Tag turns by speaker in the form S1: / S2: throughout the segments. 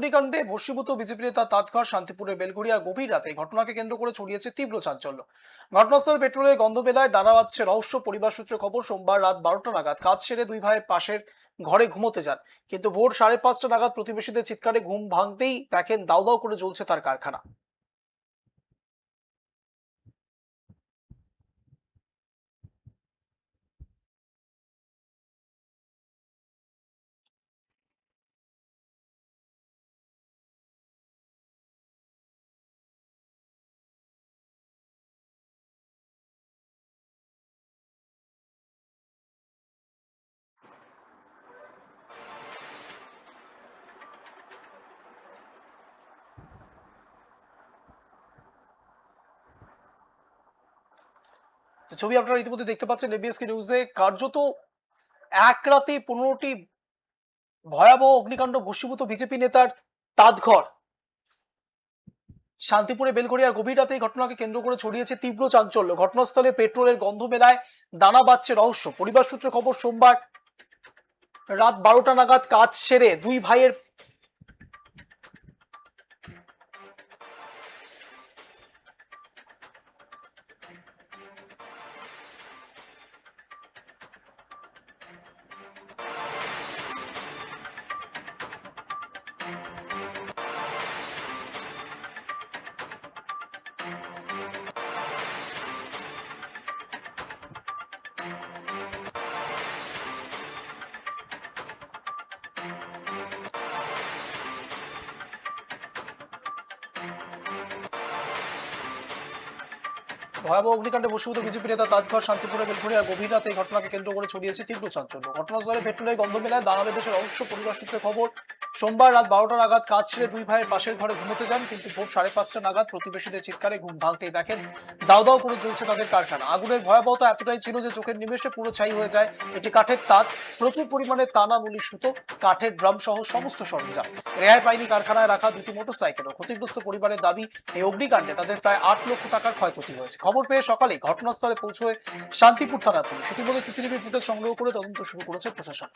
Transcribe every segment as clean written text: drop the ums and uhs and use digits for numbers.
S1: অগ্নিকাণ্ডে ভস্মীভূত বিজেপি নেতা তাঁতঘর শান্তিপুরের বেলঘড়িয়া গভীর রাতে ঘটনাকে কেন্দ্র করে ছড়িয়েছে তীব্র চাঞ্চল্য। ঘটনাস্থলে পেট্রোলের গন্ধ মেলায় দানা বাঁধছে রহস্য। পরিবার সূত্রে খবর, সোমবার রাত 12টা নাগাদ কাজ সেরে দুই ভাই পাশের ঘরে ঘুমোতে যান, কিন্তু ভোর 5:30টা নাগাদ প্রতিবেশীদের চিৎকারে ঘুম ভাঙতেই দেখেন দাউ দাউ করে জ্বলছে তার কারখানা। তো ছবি আপনারা ইতিমধ্যে দেখতে পাচ্ছেন এবিএসকে নিউজে। কার্যত এক রাতে 15টি ভয়াবহ অগ্নিকাণ্ড, ভস্মীভূত বিজেপি নেতার তাঁতঘর শান্তিপুরে বেলঘড়িয়ার গভীর রাতে এই ঘটনাকে কেন্দ্র করে ছড়িয়েছে তীব্র চাঞ্চল্য। ঘটনাস্থলে পেট্রোলের গন্ধ মেলায় দানা বাঁধছে রহস্য। পরিবার সূত্রে খবর, সোমবার রাত 12টা নাগাদ কাজ সেরে দুই ভাইয়ের ভয়াবহ অগ্নিকাণ্ডে ভস্মীভূত বিজেপি নেতা তাঁতঘর শান্তিপুরে বেলঘড়িয়ার গভীর রাতে এই ঘটনাকে কেন্দ্র করে ছড়িয়েছে তীব্র চাঞ্চল্য। ঘটনাস্থলে পেট্রোলের গন্ধ মেলায় দানা বেঁধেছে রহস্য। পরিবার সূত্রে খবর, সোমবার রাত 12টা নাগাদ কাজ ছেড়ে দুই ভাইয়ের পাশের ঘরে ঘুমোতে যান, কিন্তু ভোর 5:30টা নাগাদ প্রতিবেশীদের চিৎকারে ঘুম ভাঙতেই দেখেন দাউ দাউ করে জ্বলছে তাদের কারখানা। আগুনের ভয়াবহতা এতটাই ছিল যে চোখের নিমেষে পুরো ছাই হয়ে যায় একটি কাঠের তাঁত, প্রচুর পরিমাণে তানা নলি সুতো, কাঠের ড্রাম সহ সমস্ত সরঞ্জাম। রেহাই পায়নি কারখানায় রাখা দুটি মোটরসাইকেলও। ক্ষতিগ্রস্ত পরিবারের দাবি, এই অগ্নিকাণ্ডে তাদের প্রায় 8 লক্ষ টাকার ক্ষয়ক্ষতি হয়েছে। খবর পেয়ে সকালে ঘটনাস্থলে পৌঁছয় শান্তিপুর থানার পুলিশ। ইতিমধ্যে সিসিটিভি ফুটেজ সংগ্রহ করে তদন্ত শুরু করেছে প্রশাসন।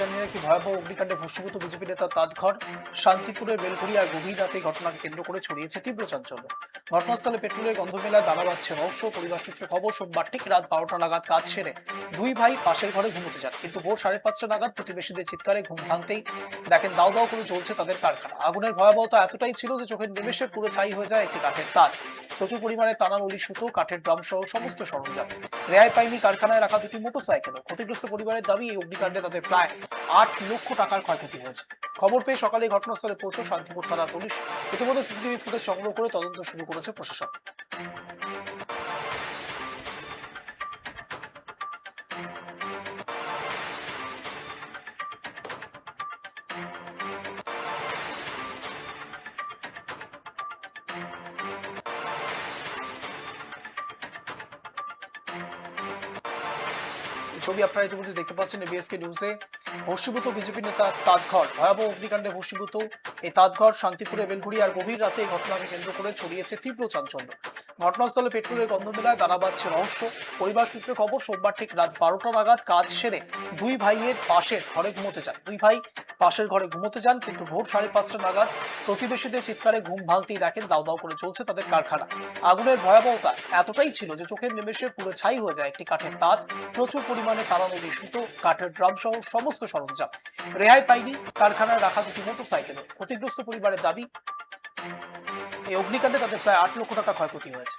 S1: জানিয়ে রাখি, ভয়াবহ অগ্নিকাণ্ডে ভস্মীভূত বিজেপি নেতা তাঁতঘর শান্তিপুরের বেলঘড়িয়ার গভীর রাতে ঘটনাকে কেন্দ্র করে ছড়িয়েছে তীব্র চাঞ্চল্য। ঘটনাস্থলে পেট্রোলের গন্ধ মেলায় দানা বাঁধছে রহস্য। পরিবার সূত্রে খবর, সোমবার ঠিক রাত 12টা নাগাদ কাজ সেরে দুই ভাই পাশের ঘরে ঘুমোতে যান, কিন্তু ভোর 5:30টা নাগাদ প্রতিবেশীদের চিৎকারে ঘুম ভাঙতেই দেখেন দাউ দাউ করে জ্বলছে তাদের কারখানা। আগুনের ভয়াবহতা এতটাই ছিল যে চোখের নিমেষে পুরো ছাই হয়ে যায় একটি কাঠের তাঁত, প্রচুর পরিমাণে টানা নলি সুতো, কাঠের ড্রাম সহ সমস্ত সরঞ্জাম। রেহাই পায়নি কারখানায় রাখা দুটি মোটরসাইকেলও। ক্ষতিগ্রস্ত পরিবারের দাবি, এই অগ্নিকাণ্ডে তাদের প্রায় 8 লক্ষ টাকার ক্ষয়ক্ষতি হয়েছে। খবর পেয়ে সকালে ঘটনাস্থলে পৌঁছে শান্তিপুর থানার পুলিশ। ইতিমধ্যে সিসিটিভি ফুটেজ সংগ্রহ করে তদন্ত শুরু করেছে প্রশাসন। ছবি আপনারা ইতিমধ্যে দেখতে পাচ্ছেন এবিএসকে নিউজে। ভস্মীভূত বিজেপি নেতা তাঁতঘর, ভয়াবহ অগ্নিকাণ্ডে ভস্মীভূত এই তাঁতঘর শান্তিপুরে বেলঘড়িয়ার গভীর রাতে এই ঘটনাকে কেন্দ্র করে ছড়িয়েছে তীব্র চাঞ্চল্য। ঘটনাস্থলে পেট্রোলের গন্ধ মেলায় দানা বাঁধছে রহস্য। পরিবার সূত্রে খবর, সোমবার ঠিক রাত 12টা নাগাদ কাজ সেরে দুই ভাইয়ের পাশের ঘরে ঘুমোতে যান দুই ভাই পাশের ঘরে ঘুমোতে যান কিন্তু ভোর 5:30টা নাগাদ প্রতিবেশীদের চিৎকারে ঘুম ভাঙতেই দেখেন দাউ দাউ করে চলছে তাদের কারখানা। আগুনের ভয়াবহতা এতটাই ছিল যে চোখের নিমেষে পুরো ছাই হয়ে যায় একটি কাঠের তাঁত, প্রচুর পরিমাণে তারানলি সুতো, কাঠের ড্রাম সহ সমস্ত সরঞ্জাম। রেহাই পায়নি কারখানায় রাখা দুটি মোটরসাইকেলও। ক্ষতিগ্রস্ত পরিবারের দাবি, এই অগ্নিকাণ্ডে তাদের প্রায় 8 লক্ষ টাকা ক্ষয়ক্ষতি হয়েছে।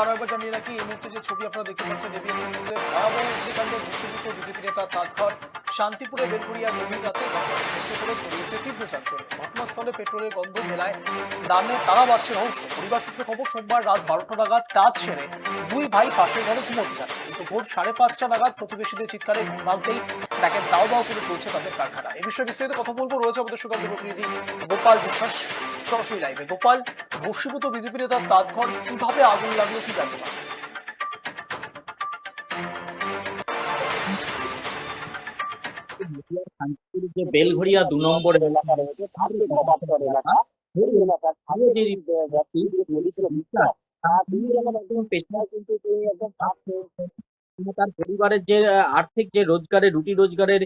S1: আরো একবার জানিয়ে রাখি, এই মুহূর্তে যে ছবি আপনারা দেখতে পাচ্ছেন এবিএন নিউজে, ভয়াবহ অগ্নিকাণ্ডে ভূষীভূত বিজেপি নেতা তাঁতঘর শান্তিপুরে বেলঘড়িয়া গভীর রাতে ঘটনাটি করে ছড়িয়েছে তীব্র চাঞ্চল্য। ঘটনাস্থলে পেট্রোলের গন্ধ মেলায় দানে তারা বাঁচছে রহস্য। পরিবার সূত্রে খবর, সোমবার রাত 12টা নাগাদ কাজ সেরে দুই ভাই পাশের ঘরে ঘুমোতে যান, কিন্তু ভোর 5:30টা নাগাদ প্রতিবেশীদের চিৎকারে ঘুম ভাঙতেই দেখেন দাও দাও করে চলছে তাদের কারখানা। এ বিষয়ে বিস্তারিত কথা বলবো, রয়েছে আমাদের সঙ্গে প্রতিনিধি গোপাল বিশ্বাস সরাসরি লাইভে। গোপাল, ভস্মীভূত বিজেপি নেতার তাঁতঘর কিভাবে আগুন লাগলো কি জানতে পারছো?
S2: যে বেলঘড়িয়া 2 নম্বর এলাকা রয়েছে তার যে গবাস্তর এলাকা, সেই এলাকার স্থানীয় যে ব্যক্তি বিশ্বাস, তিনি যখন একদম পেশায় কিন্তু তিনি একদম তার পরিবারের যে আর্থিক যে রোজগারের রুটি রোজগারের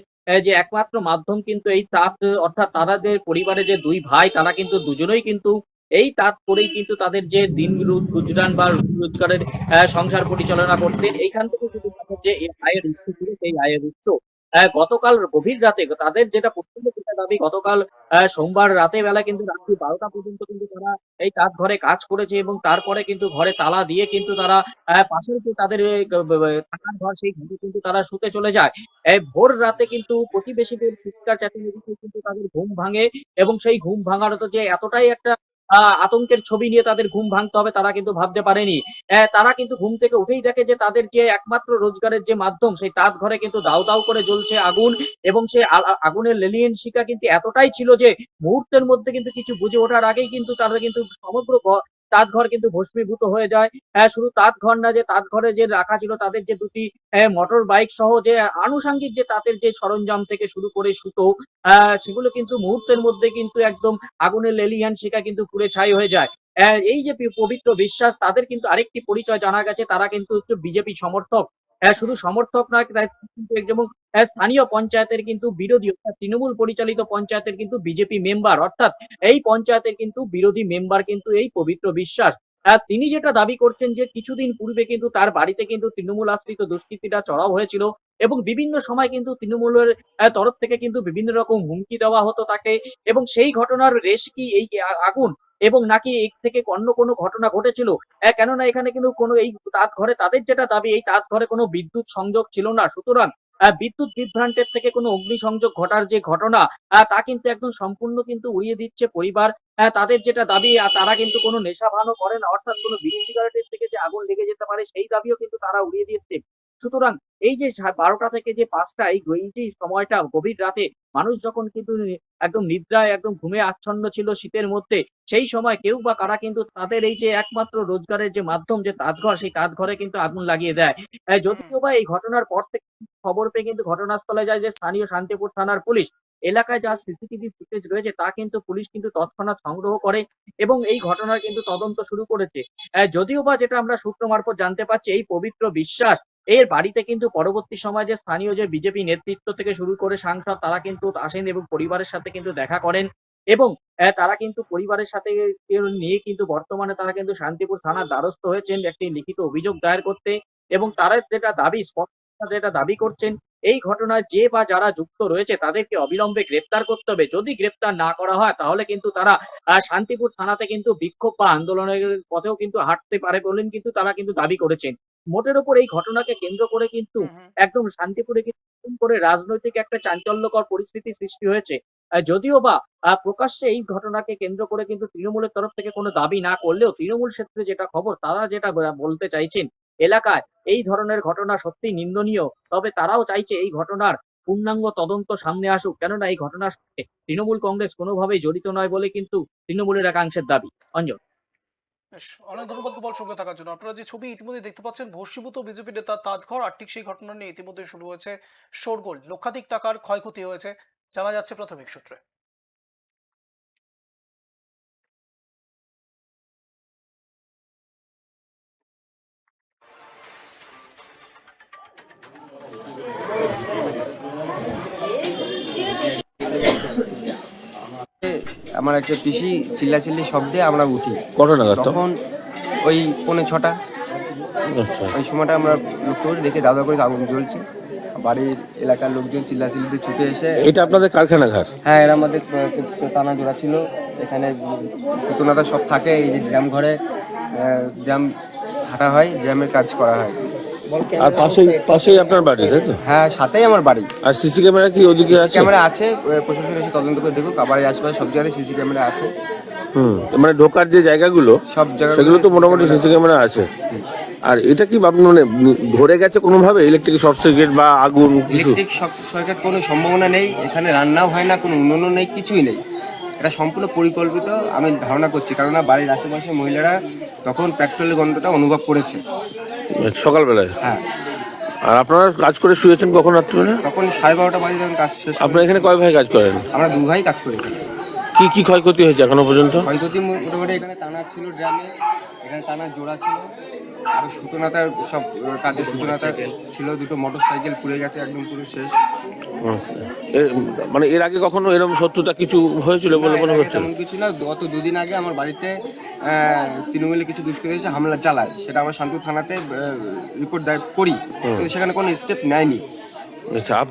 S2: যে একমাত্র মাধ্যম কিন্তু এই তাঁত, অর্থাৎ তাদের পরিবারে যে দুই ভাই তারা কিন্তু দুজনেই কিন্তু এই তাঁত করেই কিন্তু তাদের যে দিন গুজরান বা রুটি রোজগারের সংসার পরিচালনা করতেন। এইখান থেকে কিন্তু তাদের যে আয়ের উৎস ছিল সেই আয়ের উৎস গতকাল গভীর রাতে তাদের যেটা প্রথম যেটা দাবি, গতকাল সোমবার রাতে বেলা কিন্তু রাত্রি 12টা পর্যন্ত কিন্তু তারা এই তাঁত ঘরে কাজ করেছে এবং তারপরে কিন্তু ঘরে তালা দিয়ে কিন্তু তারা পাশের যে তাদের থাকার ঘর সেই ঘরে কিন্তু তারা শুতে চলে যায়। ভোর রাতে কিন্তু প্রতিবেশীদের চিৎকার চেঁচামেচিতে কিন্তু তাদের ঘুম ভাঙে এবং সেই ঘুম ভাঙার তো যে এতটাই একটা আতঙ্কের ছবি নিয়ে তাদের ঘুম ভাঙতে হবে তারা কিন্তু ভাবতে পারেনি। তারা কিন্তু ঘুম থেকে উঠেই দেখে যে তাদের যে একমাত্র রোজগারের যে মাধ্যম সেই তাঁত ঘরে কিন্তু দাউ দাউ করে জ্বলছে আগুন এবং সে আগুনের লেলিহান শিখা কিন্তু এতটাই ছিল যে মুহূর্তের মধ্যে কিন্তু কিছু বুঝে ওঠার আগেই কিন্তু তারা কিন্তু সমগ্র তাঁত ঘর কিন্তু ভস্মীভূত হয়ে যায়। শুধু তাঁত ঘর না, যে তাঁত ঘরে যে রাখা ছিল তাদের যে দুটি মোটর বাইক সহ যে আনুষঙ্গিক যে তাঁতের যে সরঞ্জাম থেকে শুরু করে সুতো, সেগুলো কিন্তু মুহূর্তের মধ্যে কিন্তু একদম আগুনের লেলিহান শিখা কিন্তু পুড়ে ছাই হয়ে যায়। এই যে পবিত্র বিশ্বাস, তাদের কিন্তু আরেকটি পরিচয় জানা গেছে, তারা কিন্তু একটু বিজেপি সমর্থক। শুধু সমর্থক নয়, কিন্তু যেমন স্থানীয় পঞ্চায়েতের কিন্তু বিরোধী, অর্থাৎ তৃণমূল পরিচালিত পঞ্চায়েতের কিন্তু বিজেপি মেম্বার, অর্থাৎ এই পঞ্চায়েতের কিন্তু বিরোধী মেম্বার কিন্তু এই পবিত্র বিশ্বাস। তিনি যেটা দাবি করছেন যে কিছুদিন পূর্বে কিন্তু তার বাড়িতে কিন্তু তৃণমূল আশ্রিত দুষ্কৃতীরা চড়াও হয়েছিল এবং বিভিন্ন সময় কিন্তু তৃণমূলের তরফ থেকে কিন্তু বিভিন্ন রকম হুমকি দেওয়া হতো তাকে, এবং সেই ঘটনার রেশ কি এই আগুন এবং নাকি এর থেকে অন্য কোনো ঘটনা ঘটেছিল। কেননা এখানে কিন্তু কোনো এই তাঁত ঘরে তাদের যেটা দাবি, এই তাঁত ঘরে কোনো বিদ্যুৎ সংযোগ ছিল না, সুতরাং বিদ্যুৎ বিভ্রান্তের থেকে কোনো অগ্নিসংযোগ ঘটার যে ঘটনা তা কিন্তু একদম সম্পূর্ণ কিন্তু উড়িয়ে দিচ্ছে পরিবার। তাদের যেটা দাবি, তারা কিন্তু কোনো নেশা ভানও করে না, অর্থাৎ কোনো বিড়ি সিগারেটের থেকে যে আগুন লেগে যেতে পারে সেই দাবিও কিন্তু তারা উড়িয়ে দিচ্ছে। সুতরাং এই যে 12টা থেকে যে 5টা এই যে সময়টা গভীর রাতে মানুষ যখন কিন্তু একদম নিদ্রায় একদম ঘুমে আচ্ছন্ন ছিল শীতের মধ্যে, সেই সময় কেউ বা কারা কিন্তু তাদের এই যে একমাত্র রোজগারের যে মাধ্যম যে তাঁতঘর, সেই তাঁতঘরে কিন্তু আগুন লাগিয়ে দেয়। যদিও বা এই ঘটনার পর থেকে খবর পেয়ে কিন্তু ঘটনাস্থলে যায় যে স্থানীয় শান্তিপুর থানার পুলিশ। এলাকায় যা সিসিটিভি ফুটেজ রয়েছে তা কিন্তু পুলিশ কিন্তু তৎক্ষণাৎ সংগ্রহ করে এবং এই ঘটনার কিন্তু তদন্ত শুরু করেছে। যদিও বা যেটা আমরা সূত্র মারফত জানতে পারছি, এই পবিত্র বিশ্বাস এর বাড়িতে কিন্তু পরবর্তী সময়ে যে স্থানীয় যে বিজেপি নেতৃত্ব থেকে শুরু করে সাংসদ তারা কিন্তু আসেন এবং পরিবারের সাথে কিন্তু দেখা করেন এবং তারা কিন্তু পরিবারের সাথে নিয়ে কিন্তু বর্তমানে তারা কিন্তু শান্তিপুর থানার দ্বারস্থ হয়েছেন একটি লিখিত অভিযোগ দায়ের করতে, এবং তারা যেটা দাবি স্পষ্ট যেটা দাবি করছেন, এই ঘটনায় যে বা যারা যুক্ত রয়েছে তাদেরকে অবিলম্বে গ্রেপ্তার করতে হবে। যদি গ্রেপ্তার না করা হয় তাহলে কিন্তু তারা শান্তিপুর থানাতে কিন্তু বিক্ষোভ বা আন্দোলনের পথেও কিন্তু হাঁটতে পারে বলেন কিন্তু তারা কিন্তু দাবি করেছেন। মোটের উপর এই ঘটনাকে কেন্দ্র করে কিন্তু একদম শান্তিপুরে কিন্তু নতুন করে রাজনৈতিক একটা চাঞ্চল্যকর পরিস্থিতি সৃষ্টি হয়েছে। যদিও বা প্রকাশ্যে এই ঘটনাকে কেন্দ্র করে কিন্তু তৃণমূলের তরফ থেকে কোনো দাবি না করলেও তৃণমূল ক্ষেত্রে যেটা খবর তারা যেটা বলতে চাইছেন, এলাকায় এই ধরনের ঘটনা সত্যিই নিন্দনীয়, তবে তারাও চাইছে এই ঘটনার পূর্ণাঙ্গ তদন্ত সামনে আসুক, কেননা এই ঘটনার সাথে তৃণমূল কংগ্রেস কোনোভাবেই জড়িত নয় বলে কিন্তু তৃণমূলের একাংশের দাবি। অঞ্জন।
S1: বেশ, অনেক ধন্যবাদ গোপাল সঙ্গে থাকার জন্য। আপনারা যে ছবি ইতিমধ্যে দেখতে পাচ্ছেন, ভস্মীভূত বিজেপি নেতা তাঁতঘর, আর ঠিক সেই ঘটনা নিয়ে ইতিমধ্যে শুরু হয়েছে শোরগোল। লক্ষাধিক টাকার ক্ষয়ক্ষতি হয়েছে জানা যাচ্ছে প্রাথমিক সূত্রে।
S3: আমার একটা পিসি চিল্লাচিল্লি শব্দে আমরা উঠি।
S4: কটা নাগাদ
S3: তখন ওই 5:45।
S4: আচ্ছা।
S3: ওই সময়টা আমরা লক্ষ্য করে দেখে দাদা করে আগুন জ্বলছে। বাড়ির এলাকার লোকজন চিল্লাচিল্লিতে ছুটে এসে,
S4: এটা আপনাদের কারখানা ঘর?
S3: হ্যাঁ, এরা আমাদের টানা জোড়া ছিল। এখানে পুতনাটা সব থাকে, এই যে ড্রাম ঘরে ড্রাম হাঁটা হয়, ব্যায়ামের কাজ করা হয়।
S4: আর পাশেই আপনার বাড়ি, তাই তো?
S3: হ্যাঁ, সাথেই আমার বাড়ি।
S4: আর সিসি ক্যামেরা কি ওদিকে আছে?
S3: ক্যামেরা আছে, প্রশাসন এসে তদন্ত করে দেখুক। বাড়ির আশেপাশে সব জায়গায় সিসি ক্যামেরা আছে,
S4: মানে ঢোকার যে জায়গাগুলো
S3: সব জায়গায়
S4: সেগুলো তো মোটামুটি সিসি ক্যামেরা আছে। আর এটা কি আপনি মানে ধরে গেছে কোনোভাবে ইলেকট্রিক শর্ট সার্কিট বা আগুন কিছু?
S3: ইলেকট্রিক সার্কিট কোনো সম্ভাবনা নেই, এখানে রান্নাও হয় না, কোনো উনুনও নেই, কিছুই নেই। এটা সম্পূর্ণ পরিকল্পিত আমি ধারণা করছি, কেননা বাড়ির আশেপাশে মহিলারা তখন পেট্রোলের গন্ধটা অনুভব করেছে
S4: সকালবেলায়?
S3: হ্যাঁ।
S4: আর আপনারা কাজ করে শুয়েছেন কখন রাত্রিবেলা?
S3: তখন 12:30 বাজে যখন কাজ শেষ করি।
S4: আপনারা এখানে কয় ভাই কাজ করেন?
S3: আমরা 2 ভাই কাজ করি।
S4: কি কি ক্ষয়ক্ষতি হয়েছে এখনো পর্যন্ত?
S3: ক্ষয়ক্ষতি মোটামুটি এখানে টানা ছিল, ড্রামে এখানে টানা জোড়া ছিল, আর সুতোনাতার সব কাজে সুতোনাতা ছিল, 2টো মোটরসাইকেল পুড়ে গেছে একদম পুরো শেষ।
S4: মানে এর আগে কখনো এরকম শত্রুতা কিছু হয়েছিল বলে মনে হচ্ছে?
S3: তেমন কিছু না, গত 2 দিন আগে আমার বাড়িতে তৃণমূলে কিছু দুষ্কৃতী এসে হামলা চালায়, সেটা আমরা শান্তিপুর থানাতে রিপোর্ট করি, কিন্তু সেখানে কোনো স্টেপ নেয়নি।
S4: আচ্ছা, আপনি